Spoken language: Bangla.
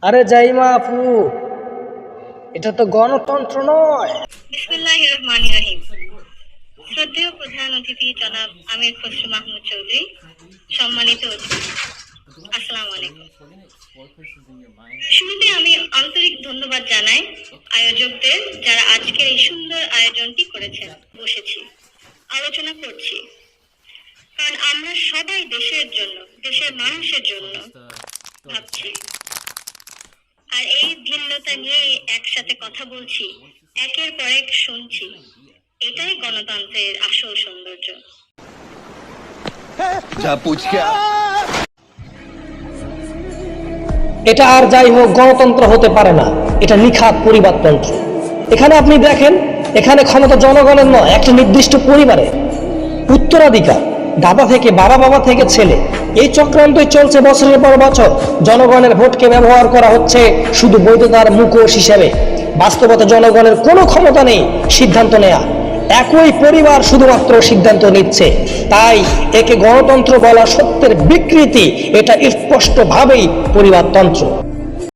আরে জাইমা আপু, এটা তো গণতন্ত্র নয়। বিসমিল্লাহির রহমানির রহিম। শ্রদ্ধেয় প্রধান অতিথি জনাব আমির খসরু মাহমুদ চৌধুরী, সম্মানিত অতিথি, আসসালামু আলাইকুম। শুরুতে আমি আন্তরিক ধন্যবাদ জানাই আয়োজকদের, যারা আজকের এই সুন্দর আয়োজনটি করেছেন। বসেছি, আলোচনা করছি, কারণ আমরা সবাই দেশের জন্য, দেশের মানুষের জন্য ভাবছি। আর এই ভিন্নতা নিয়ে একসাথে কথা বলছি, একের পর এক শুনছি। এটাই গণতন্ত্রের আসল সৌন্দর্য। এটা আর যাই হোক গণতন্ত্র হতে পারে না, এটা নিখাত পরিবারতন্ত্র। এখানে আপনি দেখেন, এখানে ক্ষমতা জনগণের নয়, একটা নির্দিষ্ট পরিবারে উত্তরাধিকার, দাদা থেকে বাবা, বাবা থেকে ছেলে। এই চক্রান্তই চলছে বছরের পর বছর। জনগণের ভোটকে ব্যবহার করা হচ্ছে শুধু বৈধতার মুখোশ হিসেবে। বাস্তবতা জনগণের কোনো ক্ষমতা নেই সিদ্ধান্ত নেয়া। একই পরিবার শুধুমাত্র সিদ্ধান্ত নিচ্ছে। তাই একে গণতন্ত্র বলা সত্যের বিকৃতি। এটা স্পষ্টভাবেই পরিবারতন্ত্র।